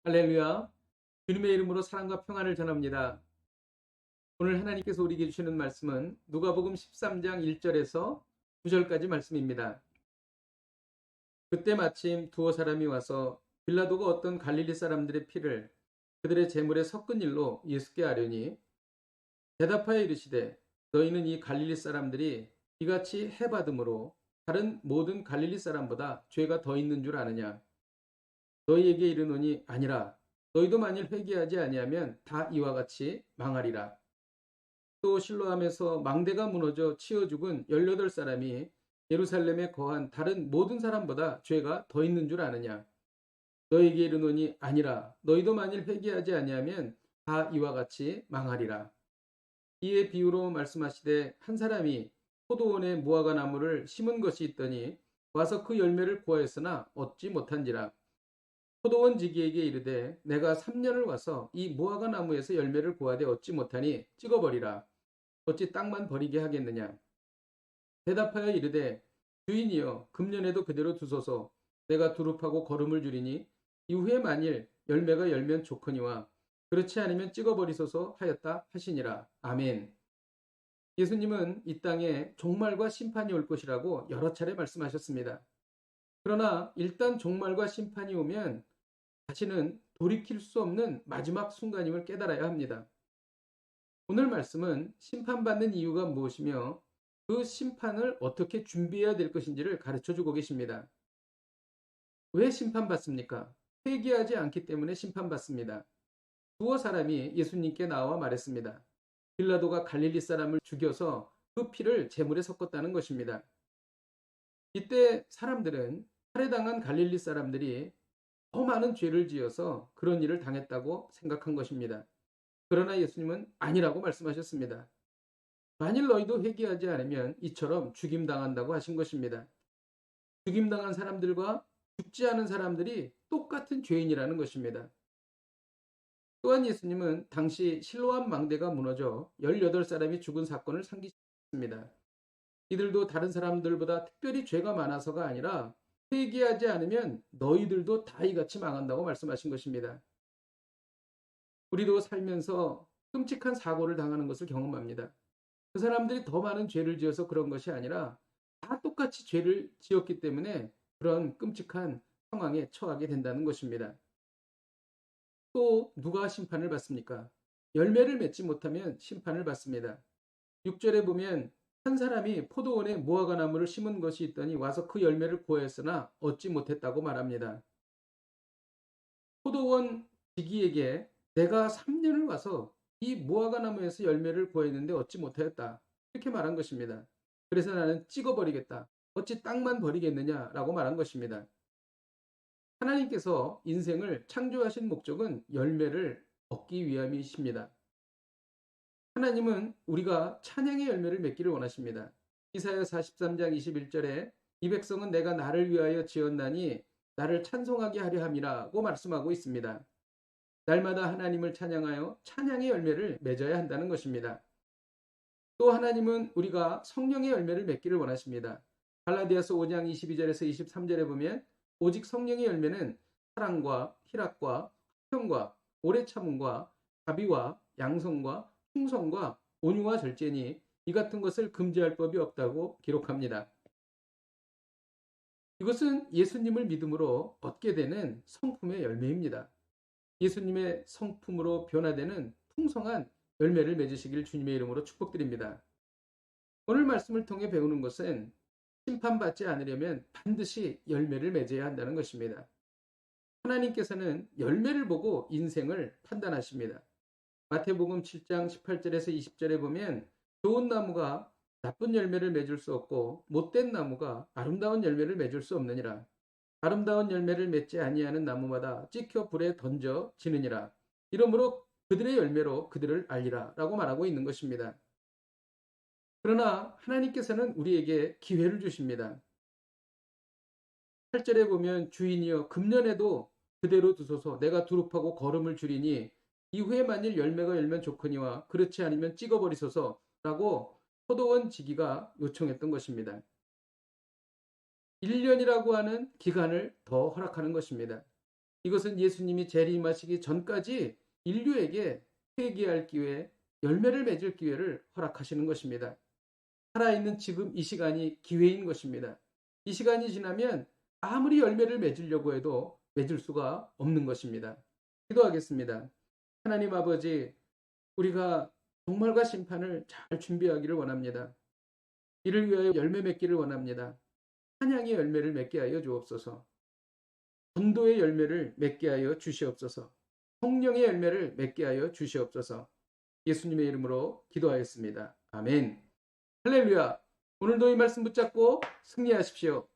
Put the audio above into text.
할렐루야. 주님의 이름으로 사랑과 평안을 전합니다. 오늘 하나님께서 우리에게 주시는 말씀은 누가복음 13장 1절에서 9절까지 말씀입니다. 그때 마침 두어 사람이 와서 빌라도가 어떤 갈릴리 사람들의 피를 그들의 제물에 섞은 일로 예수께 아뢰니 대답하여 이르시되 너희는 이 갈릴리 사람들이 이같이 해받음으로 다른 모든 갈릴리 사람보다 죄가 더 있는 줄 아느냐. 너희에게 이르노니 아니라 너희도 만일 회개하지 아니하면 다 이와 같이 망하리라. 또 실로암에서 망대가 무너져 치어 죽은 18사람이 예루살렘에 거한 다른 모든 사람보다 죄가 더 있는 줄 아느냐. 너희에게 이르노니 아니라 너희도 만일 회개하지 아니하면 다 이와 같이 망하리라. 이에 비유로 말씀하시되 한 사람이 포도원에 무화과 나무를 심은 것이 있더니 와서 그 열매를 구하였으나 얻지 못한지라. 포도원 지기에게 이르되 내가 3년을 와서 이 무화과 나무에서 열매를 구하되 얻지 못하니 찍어버리라. 어찌 땅만 버리게 하겠느냐. 대답하여 이르되 주인이여 금년에도 그대로 두소서. 내가 두릅하고 거름을 줄이니 이후에 만일 열매가 열면 좋거니와 그렇지 않으면 찍어버리소서 하였다 하시니라. 아멘. 예수님은 이 땅에 종말과 심판이 올 것이라고 여러 차례 말씀하셨습니다. 그러나 일단 종말과 심판이 오면 다시는 돌이킬 수 없는 마지막 순간임을 깨달아야 합니다. 오늘 말씀은 심판받는 이유가 무엇이며 그 심판을 어떻게 준비해야 될 것인지를 가르쳐 주고 계십니다. 왜 심판받습니까? 회개하지 않기 때문에 심판받습니다. 두어 사람이 예수님께 나와 말했습니다. 빌라도가 갈릴리 사람을 죽여서 그 피를 제물에 섞었다는 것입니다. 이때 사람들은 살해당한 갈릴리 사람들이 더 많은 죄를 지어서 그런 일을 당했다고 생각한 것입니다. 그러나 예수님은 아니라고 말씀하셨습니다. 만일 너희도 회개하지 않으면 이처럼 죽임당한다고 하신 것입니다. 죽임당한 사람들과 죽지 않은 사람들이 똑같은 죄인이라는 것입니다. 또한 예수님은 당시 실로암 망대가 무너져 18사람이 죽은 사건을 상기시켰습니다. 이들도 다른 사람들보다 특별히 죄가 많아서가 아니라 회개하지 않으면 너희들도 다 이같이 망한다고 말씀하신 것입니다. 우리도 살면서 끔찍한 사고를 당하는 것을 경험합니다. 그 사람들이 더 많은 죄를 지어서 그런 것이 아니라 다 똑같이 죄를 지었기 때문에 그런 끔찍한 상황에 처하게 된다는 것입니다. 또 누가 심판을 받습니까? 열매를 맺지 못하면 심판을 받습니다. 6절에 보면 한 사람이 포도원에 무화과 나무를 심은 것이 있더니 와서 그 열매를 구하였으나 얻지 못했다고 말합니다. 포도원 지기에게 내가 3년을 와서 이 무화과 나무에서 열매를 구했는데 얻지 못하였다. 이렇게 말한 것입니다. 그래서 나는 찍어버리겠다. 어찌 땅만 버리겠느냐라고 말한 것입니다. 하나님께서 인생을 창조하신 목적은 열매를 얻기 위함이십니다. 하나님은 우리가 찬양의 열매를 맺기를 원하십니다. 이사야 43장 21절에 이 백성은 내가 나를 위하여 지었나니 나를 찬송하게 하려 함이라고 말씀하고 있습니다. 날마다 하나님을 찬양하여 찬양의 열매를 맺어야 한다는 것입니다. 또 하나님은 우리가 성령의 열매를 맺기를 원하십니다. 갈라디아서 5장 22절에서 23절에 보면 오직 성령의 열매는 사랑과 희락과 화평과 오래 참음과 자비와 양성과 충성과 온유와 절제니 이 같은 것을 금지할 법이 없다고 기록합니다. 이것은 예수님을 믿음으로 얻게 되는 성품의 열매입니다. 예수님의 성품으로 변화되는 풍성한 열매를 맺으시길 주님의 이름으로 축복드립니다. 오늘 말씀을 통해 배우는 것은 심판받지 않으려면 반드시 열매를 맺어야 한다는 것입니다. 하나님께서는 열매를 보고 인생을 판단하십니다. 마태복음 7장 18절에서 20절에 보면 좋은 나무가 나쁜 열매를 맺을 수 없고 못된 나무가 아름다운 열매를 맺을 수 없느니라. 아름다운 열매를 맺지 아니하는 나무마다 찍혀 불에 던져지느니라. 이러므로 그들의 열매로 그들을 알리라 라고 말하고 있는 것입니다. 그러나 하나님께서는 우리에게 기회를 주십니다. 8절에 보면 주인이여 금년에도 그대로 두소서. 내가 두릅하고 거름을 줄이니 이후에 만일 열매가 열면 좋거니와 그렇지 않으면 찍어버리소서 라고 포도원 지기가 요청했던 것입니다. 1년이라고 하는 기간을 더 허락하는 것입니다. 이것은 예수님이 재림하시기 전까지 인류에게 회개할 기회, 열매를 맺을 기회를 허락하시는 것입니다. 살아있는 지금 이 시간이 기회인 것입니다. 이 시간이 지나면 아무리 열매를 맺으려고 해도 맺을 수가 없는 것입니다. 기도하겠습니다. 하나님 아버지, 우리가 종말과 심판을 잘 준비하기를 원합니다. 이를 위하여 열매 맺기를 원합니다. 찬양의 열매를 맺게 하여 주옵소서. 전도의 열매를 맺게 하여 주시옵소서. 성령의 열매를 맺게 하여 주시옵소서. 예수님의 이름으로 기도하였습니다. 아멘. 할렐루야. 오늘도 이 말씀 붙잡고 승리하십시오.